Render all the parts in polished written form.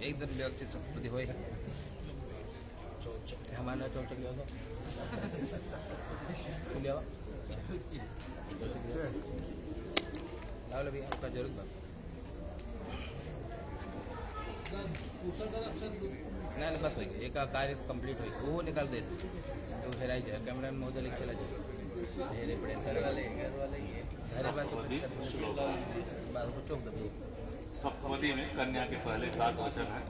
एकदम व्यवस्थित संस्कृती होय हमारा चौचक गया था लावला भी आपका जरूर बात नहीं बस हो एक कार्य कंप्लीट हो वो निकाल देते तो हेराई जाए कैमरा में मोजा लिख चला जाए घर वाले घर बात चौक दबी सप्तपदी में कन्या के पहले 7 वचन है।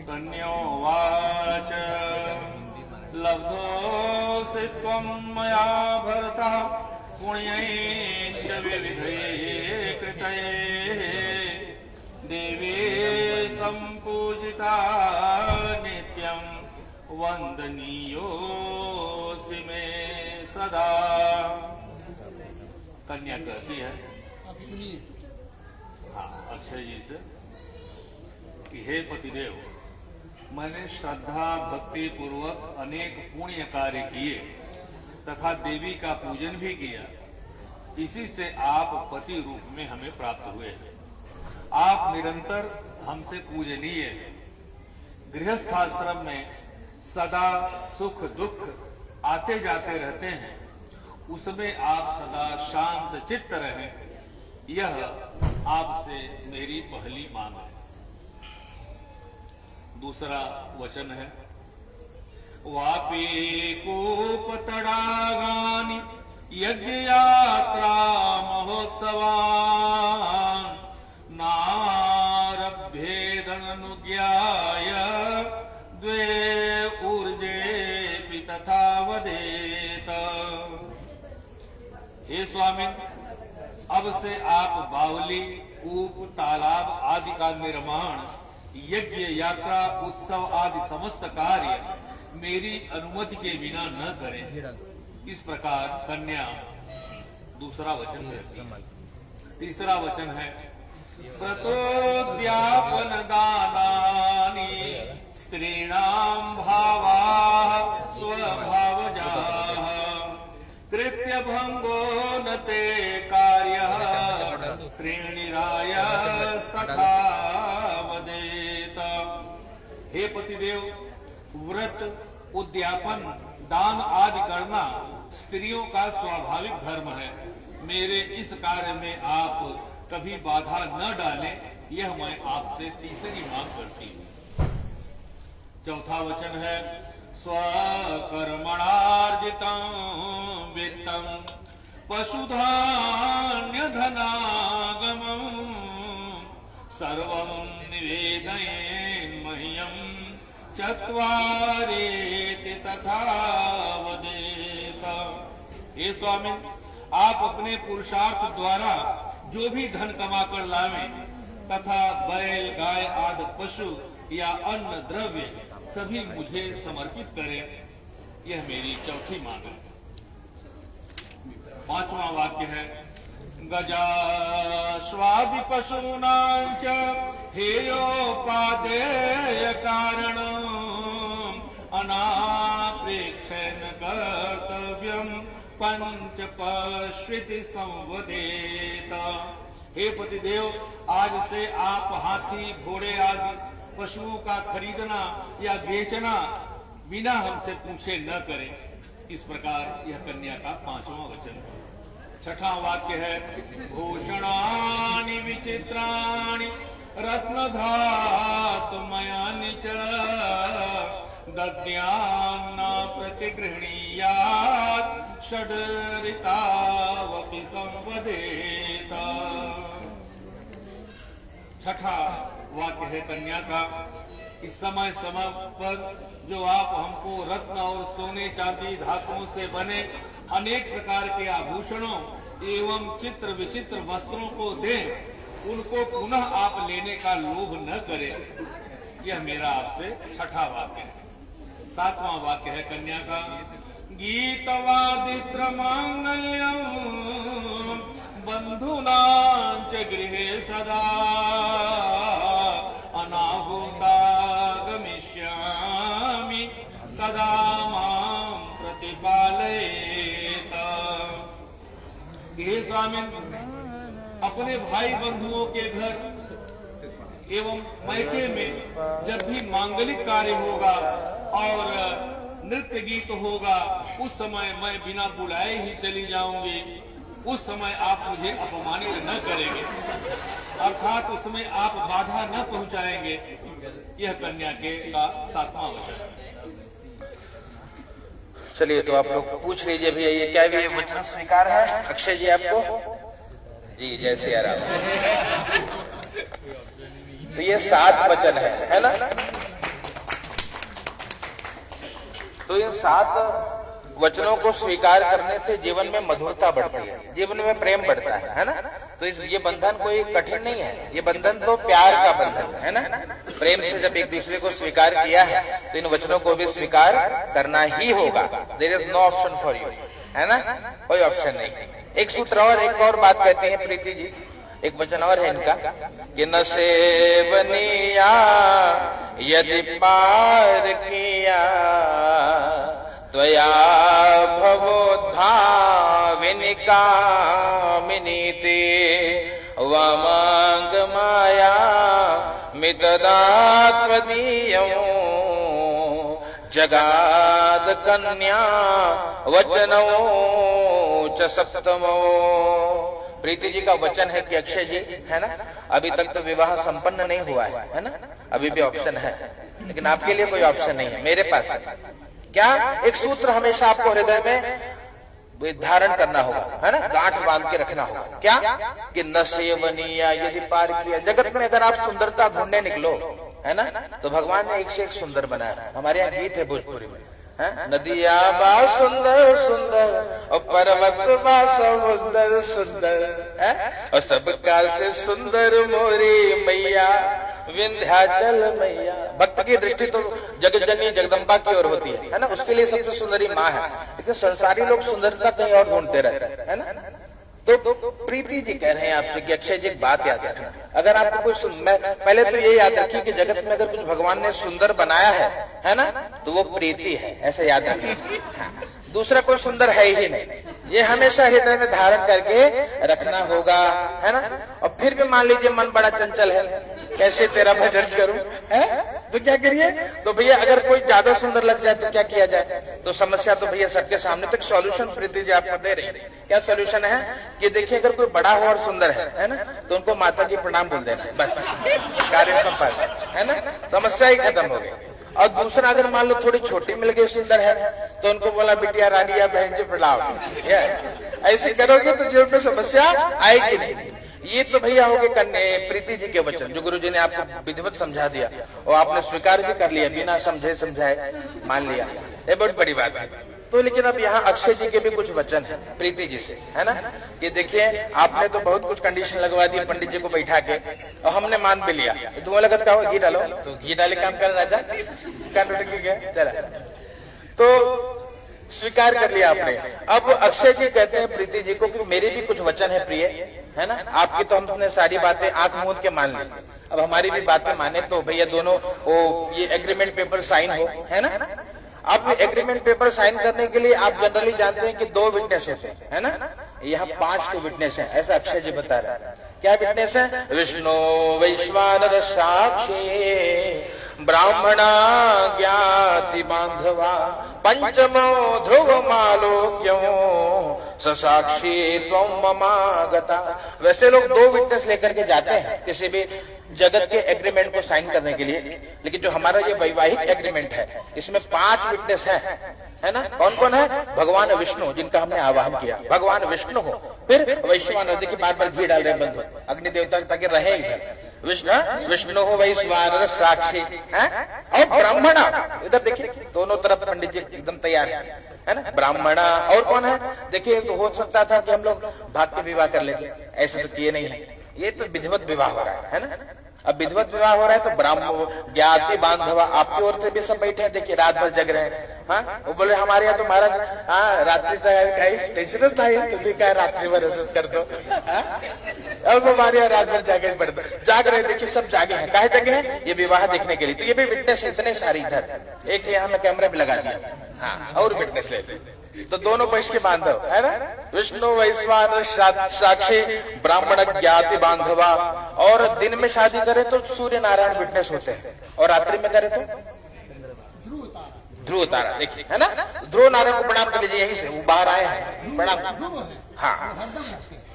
कन्योवाच लब्धोऽसि त्वं मया भरतः पुण्यैश्च विविधैः कृतैः देवी सम्पूजिता नित्यं वन्दनीयोऽसि मे सदा। कन्या कहती है आप सुनिए। हाँ अक्षय जी से कि हे पतिदेव, मैंने श्रद्धा भक्ति पूर्वक अनेक पुण्य कार्य किए तथा देवी का पूजन भी किया, इसी से आप पति रूप में हमें प्राप्त हुए। आप निरंतर हमसे पूजनीय हैं। गृहस्थाश्रम में सदा सुख दुख आते जाते रहते हैं, उसमें आप सदा शांत चित्त रहें, यह आपसे मेरी पहली मांग है। दूसरा वचन है वापी कूप तड़ागानि यज्ञ यात्रा महोत्सवान् नारभ्येदनुज्ञाय द्वे ऊर्जेऽपि तथा वदेत। हे स्वामी, अब से आप बावली कूप तालाब आदि का निर्माण यज्ञ यात्रा उत्सव आदि समस्त कार्य मेरी अनुमति के बिना न करें। इस प्रकार कन्या दूसरा वचन कहती है। तीसरा वचन है प्रतोद्यापन दानानि स्त्रीणां भावाः स्वभावजाः कृत्य भंगो न ते कार्यः त्रीणिरायस्तथा वदेत। हे पतिदेव, व्रत उद्यापन दान आदि करना स्त्रियों का स्वाभाविक धर्म है। मेरे इस कार्य में आप कभी बाधा न डालें, यह मैं आपसे तीसरी मांग करती हूँ। चौथा वचन है स्वकर्मणार्जितं वित्तं पशुधान्यधनागमं सर्वं निवेदयेन् मह्यं चत्वारेति तथा वदेत। हे स्वामी, आप अपने पुरुषार्थ द्वारा जो भी धन कमाकर लावें तथा बैल गाय आदि पशु या अन्न द्रव्य सभी मुझे समर्पित करें, यह मेरी चौथी मांग है। पांचवा वाक्य है गजाश्वादि पशूनां च हेयोपादेय कारणं अनाप्रेक्षेण कर्तव्यं पंचपश्विति संवदेत। हे पतिदेव, आज से आप हाथी घोड़े आदि पशुओं का खरीदना या बेचना बिना हमसे पूछे न करें। इस प्रकार यह कन्या का पांचवा वचन है। छठा वाक्य है भूषणानि विचित्राणि रत्नधातुमयानि च दद्यान्न प्रतिगृह्णीयात् षड्रितावपि संवदेत। छठा वाक्य है कन्या का इस समय पर जो आप हमको रत्न और सोने चांदी धातुओं से बने अनेक प्रकार के आभूषणों एवं चित्र विचित्र वस्त्रों को दें, उनको पुनः आप लेने का लोभ न करें। यह मेरा आपसे छठा वाक्य है। सातवां वाक्य है कन्या का गीतवादित्र मांगल्यं बंधुनां च गृहे सदा अनाहुतागमिष्यामि तदा मां प्रतिपालयेत। हे स्वामी, अपने भाई बंधुओं के घर एवं मायके में जब भी मांगलिक कार्य होगा और नृत्य गीत होगा, उस समय मैं बिना बुलाए ही चली जाऊंगी। उस समय आप मुझे अपमानित न करेंगे, अर्थात उसमें आप बाधा न पहुंचाएंगे। यह कन्या के का 7वां वचन। चलिए, तो आप लोग पूछ लीजिए भैया, ये क्या भी वचन स्वीकार है अक्षय जी आपको? जी, जय सिया राम। तो ये 7 वचन है ना? तो इन 7 वचनों को स्वीकार करने से जीवन में मधुरता बढ़ती है, जीवन में प्रेम बढ़ता है ना? तो ये बंधन कोई कठिन नहीं है, ये बंधन तो प्यार का बंधन है ना? प्रेम से जब एक दूसरे को स्वीकार किया है तो इन वचनों को भी स्वीकार करना ही होगा। There is no option for you, है ना? कोई ऑप्शन नहीं। एक सूत्र और, एक और बात कहती है प्रीति जी, एक वचन और है इनका कि न सेवनिया यदि पार किया त्वया भवोद्भाविनी कामिनीति वामांग माया मितदात्मदीयं जगाद कन्या वचनौ च सप्तमो। प्रीति जी का वचन है कि अक्षय जी, है ना, अभी तक तो विवाह संपन्न नहीं हुआ है ना? अभी भी ऑप्शन है, लेकिन आपके लिए कोई ऑप्शन नहीं है, मेरे पास है। क्या? एक सूत्र हमेशा आपको हृदय में धारण करना होगा, है ना? गांठ बांध के रखना होगा। क्या? कि न सेवनिया यदि पार किया। जगत में अगर आप सुंदरता ढूंढने निकलो, है ना, तो भगवान ने एक से एक सुंदर बनाया। हमारे यहाँ गीत है भोजपुरी में, नदिया बा सुंदर सुंदर और पर्वत बा समुंदर सुंदर, और सबका से सुंदर मोरी मैया विंध्याचल मैया। भक्त की दृष्टि तो जगज्जननी जगदम्बा की ओर होती है ना? उसके लिए सबसे सुंदरी माँ है, लेकिन संसारी लोग सुंदरता कहीं और ढूंढते रहते हैं, है ना? तो प्रीति जी कह रहे हैं आपसे कि अक्षय जी एक बात याद रखना, अगर आपको कोई पहले तो ये याद रखिए कि जगत में अगर कुछ भगवान ने सुंदर बनाया है ना, तो वो प्रीति है, ऐसे याद रखिए। दूसरा कोई सुंदर है ही नहीं, ये हमेशा हृदय में धारण करके रखना होगा, है ना? और फिर भी मान लीजिए मन बड़ा चंचल है, कैसे तेरा भजन करूं, है? तो क्या करिए? तो भैया अगर कोई ज्यादा सुंदर लग जाए तो क्या किया जाए? तो समस्या तो भैया सबके सामने, तक सॉल्यूशन प्रीति जी आपको दे रही है। क्या सॉल्यूशन है? कि देखिए, अगर कोई बड़ा हो और सुंदर है ना, तो उनको माता जी प्रणाम बोल देना, बस कार्य संपन्न, है ना? समस्या ही खत्म हो गई। और दूसरा, अगर मान लो थोड़ी छोटी मिल गई, सुंदर है, तो उनको बोला बिटिया रानी या बहन जी प्रणाम। ऐसे करोगे तो जीवन में समस्या आएगी नहीं। ये तो भैया हो गए प्रीति जी के वचन, जो गुरु जी ने आपको विधिवत समझा दिया और आपने स्वीकार भी कर लिया, बिना समझे समझाए मान लिया, ये बहुत बड़ी बात है। तो लेकिन अब यहाँ अक्षय जी के भी कुछ वचन है प्रीति जी से, है ना? कि देखिए, आपने तो बहुत कुछ कंडीशन लगवा दी पंडित जी को बैठा के, और हमने मान भी लिया। तुम्हें लगा क्या घी डालो, तो घी डाले काम कर राजा, तो स्वीकार कर लिया आपने। अब अक्षय जी कहते हैं प्रीति जी को कि मेरे भी कुछ वचन है प्रिय, है ना? आपकी तो हमने सारी बातें आंख मूंद के मान ली, अब हमारी भी बातें माने तो भैया दोनों ये एग्रीमेंट पेपर साइन हो, है ना? अब एग्रीमेंट पेपर साइन करने के लिए आप जनरली जानते हैं कि 2 विटनेस होते हैं, है ना? यहाँ 5 के विटनेस हैं, ऐसा अक्षय जी बता रहे हैं। क्या विटनेस है? विष्णु वैश्वानर साक्षी ब्राह्मणा ज्ञाति बांधवा पंचमो ध्रुव मालोक्यो ससाक्षी त्वं ममागता। वैसे लोग 2 विटनेस लेकर के जाते हैं किसी भी जगत के एग्रीमेंट को साइन करने के लिए, लेकिन जो हमारा ये वैवाहिक एग्रीमेंट है इसमें 5 विटनेस है ना? कौन कौन है? भगवान विष्णु, जिनका हमने आवाहन किया, भगवान विष्णु हो, फिर वैश्वानर, देखिए बार बार घी डाल रहे बंधु, अग्नि देवता ताकि रहे इधर, विष्णु हो वैश्वानर साक्षी, और ब्राह्मणा, इधर देखिए दोनों तरफ पंडित जी एकदम तैयार है ना? ब्राह्मणा, और कौन है? देखिए, तो हो सकता था कि हम लोग भाग के विवाह कर लेते, ऐसे तो किए नहीं है, ये तो विधिवत विवाह हो रहा है ना? अब विधिवत विवाह हो रहा है तो ब्राह्मण ज्ञाति बांधवा, आपकी ओर से भी सब बैठे हैं, देखिए रात भर जग रहे हैं। हाँ, वो बोले हमारे यहाँ तो महाराज रात्रि टेंशन था, तुम भी क्या रात्रि भर कर दो। अब हमारे यहाँ रात भर जाग रहे, देखिए सब जागे हैं, काहे जगे हैं? ये विवाह देखने के लिए। तो ये भी विटनेस इतने सारी, इधर एक यहाँ में कैमरा भी लगा दिया, हाँ, और विटनेस लेते तो दोनों पक्ष के बांधव है ना, विष्णु वैश्वानर साक्षी ब्राह्मण ज्ञाति बांधवा। और दिन में शादी करे तो सूर्य नारायण विटनेस होते हैं, और रात्रि में करे तो ध्रुव तारा। देखिए है ना, ध्रुव नारायण को प्रणाम कर लीजिए, यही से वो बाहर आए हैं, प्रणाम। हाँ,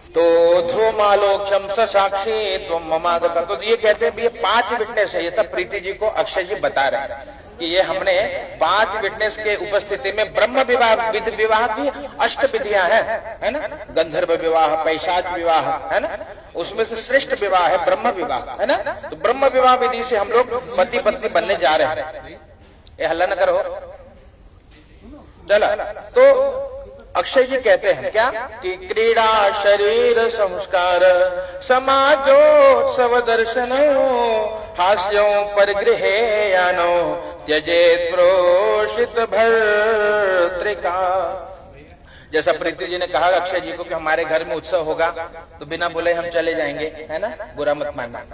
तो ध्रुव मालोक्षम साक्षी तुम ममागता। तो ये कहते हैं ये 5 विटनेस है। ये सब प्रीति जी को अक्षय जी बता रहे हैं कि ये हमने 5 विटनेस के उपस्थिति में ब्रह्म विवाह विवाह की 8 विधियां हैं, है ना, गंधर्व विवाह, पैशाच विवाह, है ना, उसमें से श्रेष्ठ विवाह है ब्रह्म विवाह, है ना। तो ब्रह्म विवाह विधि से हम लोग पति पत्नी बनने जा रहे हैं। ये हल्ला न करो, चला। तो अक्षय जी कहते हैं क्या कि क्रीड़ा शरीर संस्कार समाजोत्सव दर्शन हास्यों परिगृहे यानो त्यजेत प्रोषित भर्तृका। जैसा प्रीति जी ने कहा अक्षय जी को कि हमारे घर में उत्सव होगा तो बिना बोले हम चले जाएंगे, है ना, बुरा मत मानना।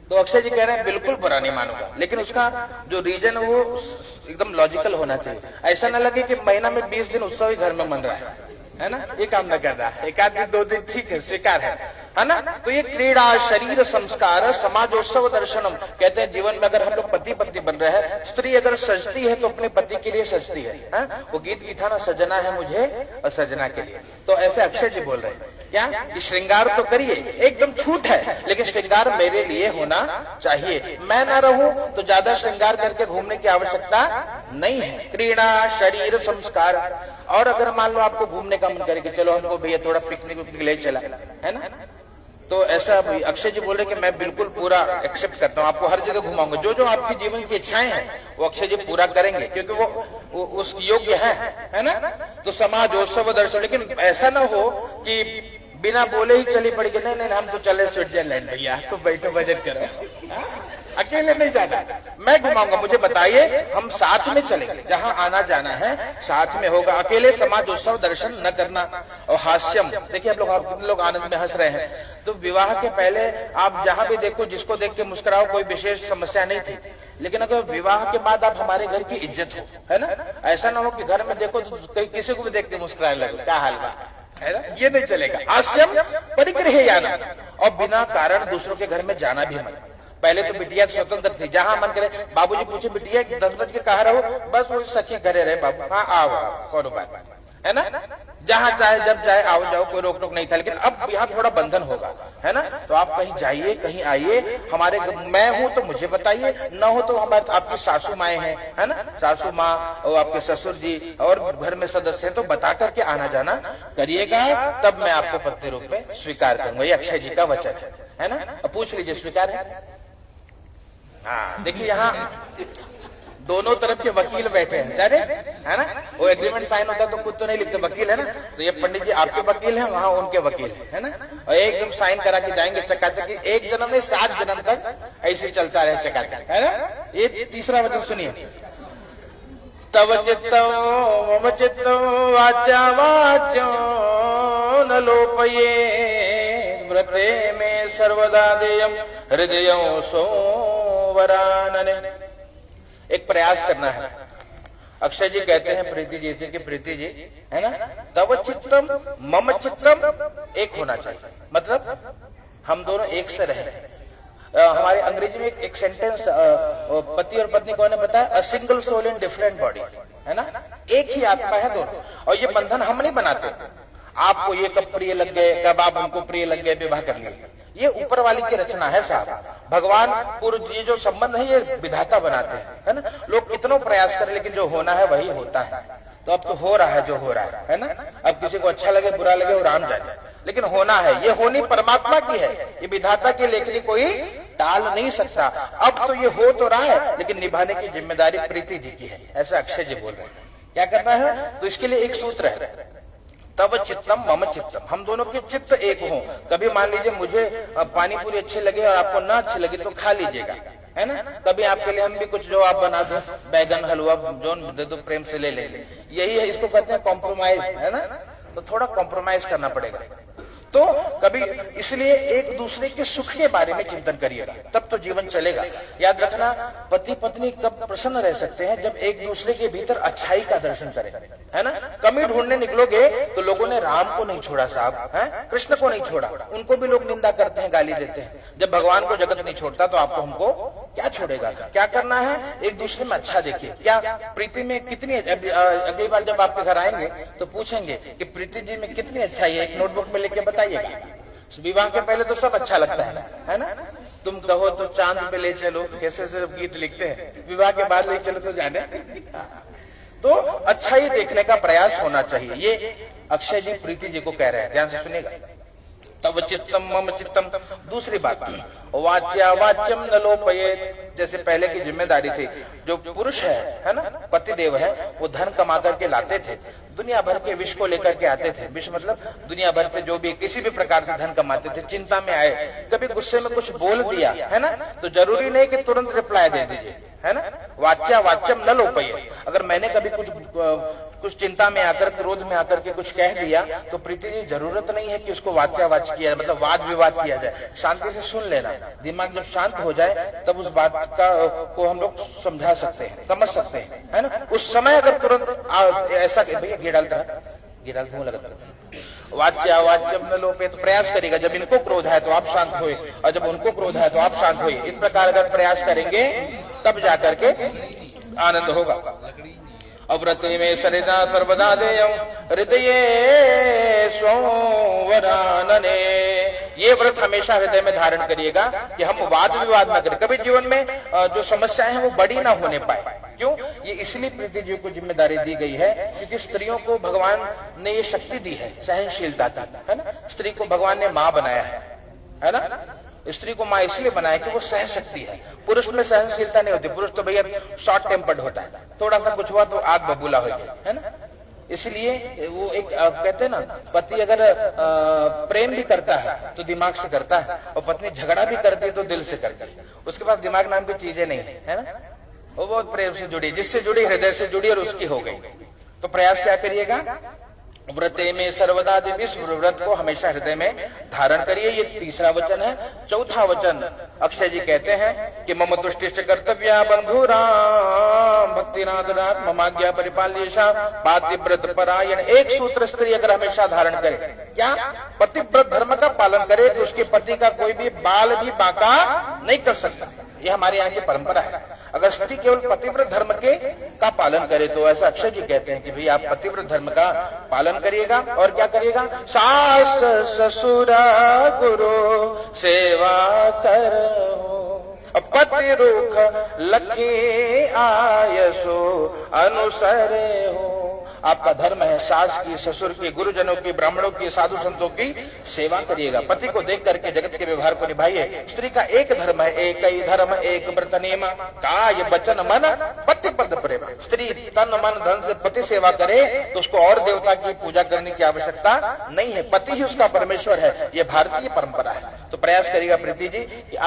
तो अक्षय जी कह रहे हैं बिल्कुल बुरा नहीं मानूंगा, लेकिन उसका जो रीजन है वो एकदम लॉजिकल होना चाहिए। ऐसा ना लगे कि महीना में 20 दिन उत्सव ही घर में मन रहा है ना, ये काम ना कर रहा है। 1 आध दिन 2 दिन ठीक है, स्वीकार है ना। तो ये क्रीड़ा शरीर संस्कार समाजोत्सव दर्शनम कहते हैं जीवन में अगर हम लोग पति पत्नी बन रहे हैं, स्त्री अगर सजती है तो अपने पति के लिए सजती है? वो गीत भी था ना, सजना है मुझे और सजना के लिए। तो ऐसे अक्षय जी बोल रहे हैं क्या कि श्रृंगार तो करिए, एकदम छूट है, लेकिन श्रृंगार मेरे लिए होना चाहिए। मैं ना रहूं तो ज्यादा श्रृंगार करके घूमने की आवश्यकता नहीं है। क्रीड़ा शरीर संस्कार। और अगर मान लो आपको घूमने का मन करे कि चलो हमको भैया थोड़ा पिकनिक ले चला, है ना, तो ऐसा अक्षय जी बोल रहे कि मैं बिल्कुल पूरा एक्सेप्ट करता हूँ, आपको हर जगह घुमाऊंगा। जो जो आपकी जीवन की इच्छाएं हैं वो अक्षय जी पूरा करेंगे, क्योंकि वो उस योग्य है ना। तो समाजोत्सव दर्शन, लेकिन ऐसा ना हो कि बिना बोले ही चली पड़ी कि नहीं नहीं हम तो चले स्विट्जरलैंड भैया, तो बैठो बजट करो, अकेले नहीं जाना, मैं घुमाऊंगा, मुझे बताइए, हम साथ में चलेंगे, जहां आना जाना है साथ में होगा, अकेले समाजोत्सव दर्शन न करना। और हास्यम, देखिए आप लोग आनंद में हंस रहे हैं, तो विवाह के पहले आप जहां भी देखो जिसको देख के मुस्कुराओ, कोई विशेष समस्या नहीं थी। लेकिन अगर विवाह के बाद आप हमारे घर की इज्जत हो, है ना, ऐसा ना हो कि घर में देखो तो कहीं किसी को भी देख के मुस्कुराने लगे, क्या हाल बा, है ना, ये नहीं चलेगा। हास्यम परिग्रह याना, और बिना कारण दूसरों के घर में जाना भी मत। पहले तो बिटिया स्वतंत्र थी, जहां मन करे बाबूजी पूछे बिटिया 10 बज के कहाँ रहो, बस वो सखी घरे रहे बाबू, हाँ आओ कौन बात, है ना, जहां चाहे जब चाहे आओ जाओ, कोई रोक टोक नहीं था। लेकिन अब यहाँ थोड़ा बंधन होगा, है ना, तो आप कहीं जाइए कहीं आइए, हमारे मैं हूं तो मुझे बताइए, न हो तो हमारे आपकी सासू माए हैं, है ना, सासू माँ और आपके ससुर जी और घर में सदस्य हैं, तो बता करके आना जाना करिएगा, तब मैं आपको पत्नी रूप में स्वीकार करूंगा। ये अक्षय जी का वचन है ना। अब पूछ लीजिए स्वीकार है? हाँ, देखिए यहाँ दोनों तरफ के वकील बैठे हैं, है ना, वो एग्रीमेंट साइन होता है तो खुद तो नहीं लिखते, वकील है ना, तो ये पंडित जी आपके वकील हैं, वहां उनके वकील है ना, और एकदम साइन करा के जाएंगे चकाचक, एक जन्म में 7 जन्म तक ऐसे चलता रहे चकाचक, है ना। ये तीसरा वचन सुनिए, तव चित्तम मम चित्तम वाचा वाचो न लोपये व्रते में सर्वदा देयम हृदयों सोवरानने। एक प्रयास करना है। अक्षय जी कहते हैं प्रीति जी से कि प्रीति जी, है ना, तव चित्तम मम चित्तम एक होना चाहिए, मतलब हम दोनों एक से रहे। हमारे अंग्रेजी में एक सेंटेंस पति और पत्नी को ने बताया, a single soul in different body, है ना, एक ही आत्मा है दोनों। और ये बंधन हम नहीं बनाते, आपको ये कब प्रिय लग गए, कब आप हमको प्रिय लग गए, विवाह कर लिया, ये ऊपर वाली की रचना है साहब। भगवान पूर्व ये जो संबंध है ये विधाता बनाते हैं, है ना। लोग कितनों प्रयास करें लेकिन जो होना है वही होता है। तो अब तो हो रहा है जो हो रहा है ना। अब किसी को अच्छा लगे बुरा लगे वो राम जाने, लेकिन होना है, ये होनी परमात्मा की है, ये विधाता की लेखनी कोई टाल नहीं सकता। अब तो ये हो तो रहा है लेकिन निभाने की जिम्मेदारी प्रीति जी की है, ऐसा अक्षय जी बोल रहे हैं। क्या करना है? तो इसके लिए एक सूत्र है, तब चित्तम मम चित्तम, हम दोनों के चित्त एक हो। कभी मान लीजिए मुझे पानी पूरी अच्छी लगे और आपको ना अच्छी लगे तो खा लीजिएगा, है ना। कभी आपके लिए हम भी कुछ जो आप बना दो, बैगन हलवा जो दे दो, प्रेम से ले लेंगे। यही है, इसको कहते हैं कॉम्प्रोमाइज, है ना। तो थोड़ा कॉम्प्रोमाइज करना पड़ेगा। तो कभी इसलिए एक दूसरे के सुख के बारे में चिंतन करिएगा, तब तो जीवन चलेगा। याद रखना, पति पत्नी कब प्रसन्न रह सकते हैं, जब एक दूसरे के भीतर अच्छाई का दर्शन करें, है ना। कमी ढूंढने निकलोगे तो लोगों ने राम को नहीं छोड़ा साहब, है कृष्ण को नहीं छोड़ा, उनको भी लोग निंदा करते हैं, गाली देते हैं। जब भगवान को जगत नहीं छोड़ता तो आपको हमको क्या छोड़ेगा। क्या करना है, एक दूसरे में अच्छा देखिए। क्या प्रीति में कितनी, अगली बार जब आपके घर आएंगे तो पूछेंगे कि प्रीति जी में कितनी अच्छाई है, एक नोटबुक में लिख के बताइएगा। विवाह के पहले तो सब अच्छा लगता है ना। तुम कहो तो चांद पे ले चलो, कैसे से गीत लिखते हैं, विवाह के बाद ले चलो तो जाने। तो अच्छा ही देखने का प्रयास होना चाहिए। ये अक्षय जी प्रीति जी को कह रहे हैं, ध्यान से सुनिएगा। तव चित्तम मम चित्तम। दूसरी बात, वाच्या वाच्यम न लोपयेत। जैसे पहले की जिम्मेदारी थी, जो पुरुष है ना, पति देव है, वो धन कमा करके लाते थे, दुनिया भर के विष को लेकर के आते थे। विष मतलब दुनिया भर से जो भी किसी भी प्रकार से धन कमाते थे। चिंता में आए, कभी गुस्से में कुछ बोल दिया, है ना, तो जरूरी नहीं कि तुरंत रिप्लाई दे दीजिए, है ना। वाच्या वाच्यम न लोपयेत। अगर मैंने कभी कुछ चिंता में आकर, क्रोध में आकर के कुछ कह दिया तो प्रीति जी जरूरत नहीं है कि उसको वाच्यावाच किया, मतलब वाद विवाद किया जाए। शांति से सुन लेना, दिमाग जब शांत हो जाए तब उस बात को हम लोग समझा सकते हैं, समझ सकते हैं, है ना। उस समय अगर तुरंत ऐसा भैया घी डालता हूँ लगता, वाच्या वाच्यम न लोपे, तो प्रयास करेगा जब इनको क्रोध है तो आप शांत होए, और जब उनको क्रोध है तो आप शांत होए। इस प्रकार अगर प्रयास करेंगे तब जाकर के आनंद होगा। अव्रते में सरिदा सर्वदा देयं हृदये स्वरानने। ये व्रत हमेशा हृदय में धारण करिएगा कि हम वाद विवाद न करें, कभी जीवन में जो समस्याएं हैं वो बड़ी ना होने पाए। क्यों? ये इसलिए प्रीति जी को जिम्मेदारी दी गई है क्योंकि स्त्रियों को भगवान ने ये शक्ति दी है, सहनशीलता की, है ना। स्त्री को भगवान ने माँ बनाया है ना। स्त्री को माँ इसलिए बनाया कि वो सह सकती है। पुरुष में सहनशीलता नहीं होती, पुरुष तो भैया शॉर्ट टेम्पर्ड होता है, थोड़ा सा कुछ हुआ तो आग बबूला हो गया, है ना। इसलिए वो एक कहते हैं ना, पति अगर प्रेम भी करता है तो दिमाग से करता है, और पत्नी झगड़ा भी करती है तो दिल से करती है। उसके पास दिमाग नाम की चीजें नहीं है ना। वो बहुत प्रेम से जुड़ी, जिससे जुड़ी हृदय से जुड़ी और उसकी हो गई। तो प्रयास क्या करिएगा, व्रते में सर्वदा देवी, व्रत को हमेशा हृदय में धारण करिए। ये तीसरा वचन है। चौथा वचन अक्षय जी कहते हैं कि मम तुष्टिश्च कर्तव्या बंधु राम भक्तिनाथ नाथ ममाज्ञा परिपाल्येषा पातिव्रत परायण। एक सूत्र स्त्री अगर हमेशा धारण करे, क्या पतिव्रत धर्म का पालन करे, तो उसके पति का कोई भी बाल भी बांका नहीं कर सकता। ये हमारे यहाँ की परंपरा है। अगर स्त्री केवल पतिव्रत धर्म का पालन करे तो ऐसा अक्षय जी कहते हैं कि भाई आप पतिव्रत धर्म का पालन करिएगा। और क्या करिएगा, सास ससुर गुरु सेवा करो, पति रुख लखी आयसो अनुसरे हो। आपका धर्म है सास की, ससुर की, गुरुजनों की, ब्राह्मणों की, साधु संतों की सेवा करिएगा। पति को देख करके जगत के व्यवहार को निभाइए। स्त्री का एक धर्म है, एक ही धर्म एक व्रत नियम, काय वचन मन पति पद प्रेम। स्त्री तन मन धन से पति सेवा करे तो उसको और देवता की पूजा करने की आवश्यकता नहीं है, पति ही उसका परमेश्वर है। ये भारतीय परंपरा है। तो प्रयास करिएगा प्रीति जी कि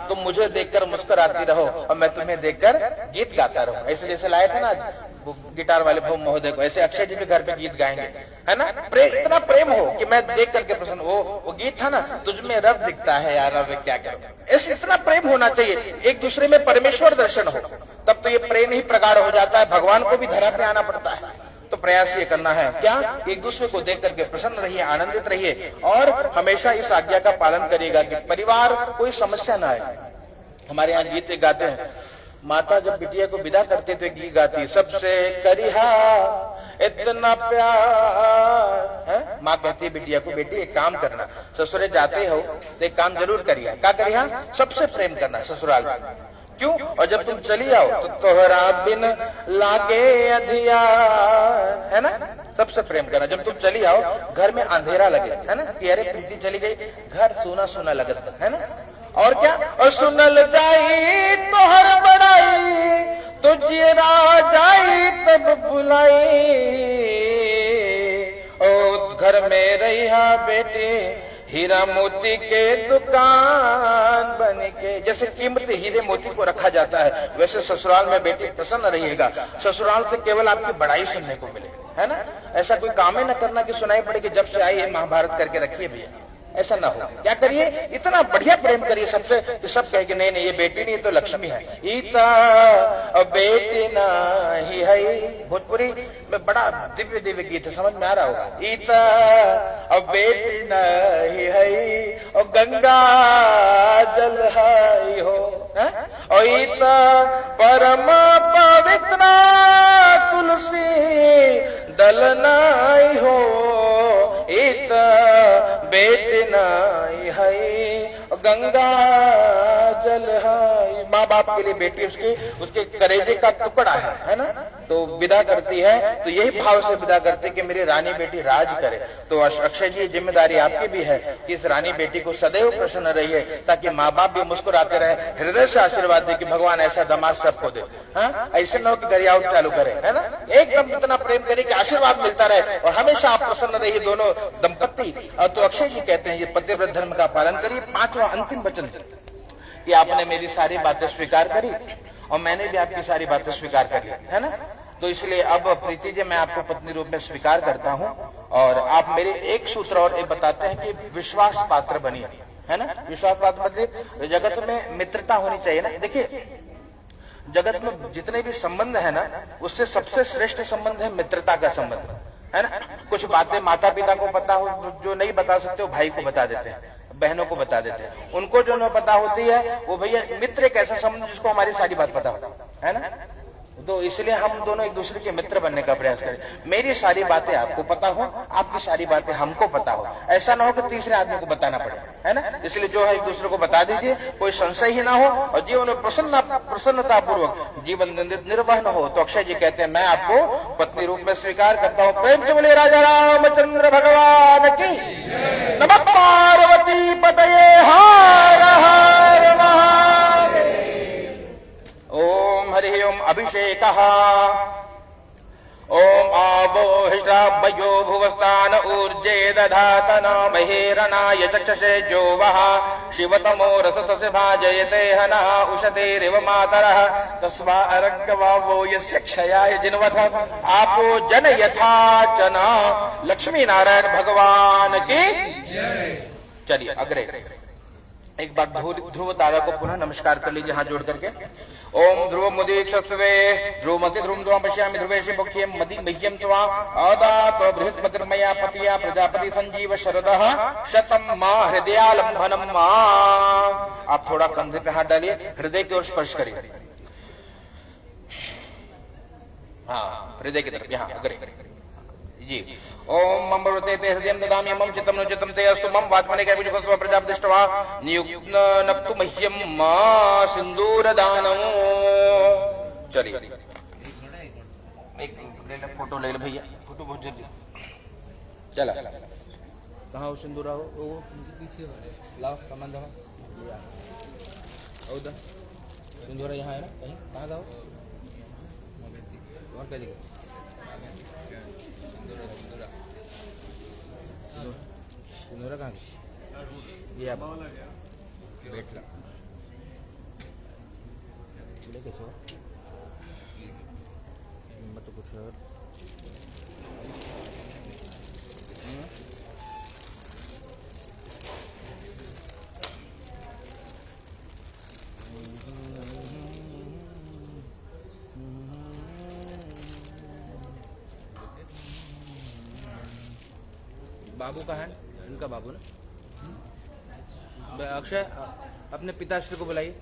तुम मुझे देखकर मुस्कुराती रहो और मैं तुम्हें देखकर गीत गाता रहूं। ऐसे जैसे लाए थे ना गिटार वाले भोम महोदय को, ऐसे अक्षय जी भी घर पे गीत गाएंगे, है ना। इतना प्रेम हो कि मैं देख करके प्रसन्न। वो गीत था ना, तुझमें रब दिखता है यार, अब क्या करूं। ऐसे इतना प्रेम होना चाहिए, एक दूसरे में परमेश्वर दर्शन हो, तब तो ये प्रेम ही प्रगाढ़ हो जाता है। भगवान को भी धरा पे आना पड़ता है। तो प्रयास ये करना है क्या, एक दूसरे को देख करके प्रसन्न रहिए, आनंदित रहिए, और हमेशा इस आज्ञा का पालन करिएगा कि परिवार कोई समस्या ना आए। हमारे यहाँ गीत गाते हैं, माता जब बिटिया को विदा करते थे गीत गाती, सबसे करिहा इतना प्यार है। माँ कहती है बिटिया को, बेटी एक काम करना, ससुरे जाते हो तो एक काम जरूर करिए। क्या करिहा, सबसे प्रेम करना ससुराल में। क्यों? और जब तुम चली आओ तो तोहरा बिन लागे अधियार, है ना। सबसे प्रेम करना। जब तुम चली आओ घर में अंधेरा लगे, है ना, कि अरे प्रीति चली गई, घर सोना सोना लगता है ना। और क्या, और सुनल जाई तोहर बड़ाई, तो जीरा जाई तब बुलाई, ओ घर में रहिया बेटे हीरा मोती के दुकान बन के। जैसे कीमती हीरे मोती को रखा जाता है, वैसे ससुराल में बेटी प्रसन्न रहिएगा। ससुराल से केवल आपकी बड़ाई सुनने को मिले, है ना। ऐसा कोई काम ही न करना कि सुनाई पड़े कि जब से आई है महाभारत करके रखिए भैया, ऐसा ना हो। क्या करिए, इतना बढ़िया प्रेम करिए सबसे कि सब कहे कि नहीं नहीं ये बेटी नहीं तो लक्ष्मी है। ईता बेटी नहीं है, भोजपुरी में बड़ा दिव्य दिव्य गीत है, समझ में आ रहा होगा। ईता बेटी नहीं है और गंगा जल है हो, और ईता परम पवित्र तुलसी दल नाई हो, इत बेटी नाई है गंगा जल है। माँ बाप के लिए बेटी उसके करेजे का टुकड़ा है ना। तो विदा करती है तो यही भाव से विदा करती है कि मेरी रानी बेटी राज करे। तो अक्षय जी जिम्मेदारी आपकी भी है कि इस रानी बेटी को सदैव प्रसन्न रहिए, ताकि माँ बाप भी मुस्कुराते रहे, हृदय से आशीर्वाद दे कि भगवान ऐसा दामाद सबको दे। हाँ, ऐसे न हो कि गरियावट चालू करे, है ना। एकदम इतना प्रेम करिए कि आशीर्वाद मिलता रहे और हमेशा आप प्रसन्न रहिए दोनों दंपत्ति। तो अक्षय जी कहते हैं ये पतिव्रत धर्म का पालन करिए। पांचवा अंतिम वचन कि आपने मेरी सारी बातें स्वीकार करी और मैंने भी आपकी सारी बातें स्वीकार कर ली, है ना। तो इसलिए अब प्रीति जी मैं आपको पत्नी रूप में स्वीकार करता हूँ और आप मेरे एक सूत्र और एक बताते हैं कि विश्वास पात्र बनिए, है ना। विश्वास पात्र मतलब जगत में मित्रता होनी चाहिए ना। देखिए जगत में जितने भी संबंध है ना उससे सबसे श्रेष्ठ संबंध है मित्रता का संबंध, है ना। कुछ बातें माता पिता को पता हो जो नहीं बता सकते वो भाई को बता देते हैं, बहनों को बता देते हैं। उनको जो न पता होती है वो भैया मित्र एक ऐसा संबंध जिसको हमारी सारी बात पता हो, है ना। तो इसलिए हम दोनों एक दूसरे के मित्र बनने का प्रयास करें। मेरी सारी बातें आपको पता हो, आपकी सारी बातें हमको पता हो, ऐसा ना हो कि तीसरे आदमी को बताना पड़े, है ना। इसलिए जो है एक दूसरे को बता दीजिए, कोई संशय ही ना हो और जीवन में प्रसन्नता पूर्वक जीवन निर्वह न हो। तो अक्षय जी कहते हैं मैं आपको पत्नी रूप में स्वीकार करता हूँ। प्रेम से बोले राजा रामचंद्र भगवान की नमः। पार्वती पतये हर हर महादेव। ओम हरि ओम अभिषेकः। ओम आबोहिषाभयो भुवस्तान ऊर्जे दधातन महेरणाय चक्षसे जो वः शिवतमो रसतसे भाजयते हना उषतेरिव मातरः तस्मा अर्घ्यवावो यस्य क्षयाय जिन्वथ आपो जन यथा जना। लक्ष्मी नारायण भगवान की जय। चलिए अग्रे एक बार ध्रुव तारा को पुनः नमस्कार कर लीजिए हाथ जोड़ करके। ओम ध्रुव मुदीक्षस्वे ध्रुवमति ध्रुवं त्वां पश्यामि ध्रुवेशि मुख्यं मदि मह्यं त्वां आदात बृहत्मतिर्मया पतिया प्रजापति संजीव शरदः शतम मां हृदयालंबनम मां। आप थोड़ा कंधे पे हाथ डालिए, हृदय की ओर स्पर्श करिए। हाँ हृदय की तरफ, यहाँ अग्रे जी। ओम मम ब्रते ते हृदयं ददामि मम चित्तं नो चित्तं ते अस्तु मम वात्मने कैव जुगत्वा प्रजापतिष्ठवा नियुक्तं मह्यं मा सिंदूरदानं। चलिए एक ले ले फोटो ले ले भैया, फोटो बहुत जल्दी चला। कहाँ हो सिंदूरा हो वो पीछे लाओ सामान दो उधर सिंदूरा यहाँ है ना कहीं, कहाँ जाओ और क्या दिखा सिंदूरा कहाँ ये आप बैठ ला कैसे मत कुछ और बाबू का है इनका बाबू ना। अक्षय अपने पिताश्री को बुलाइए।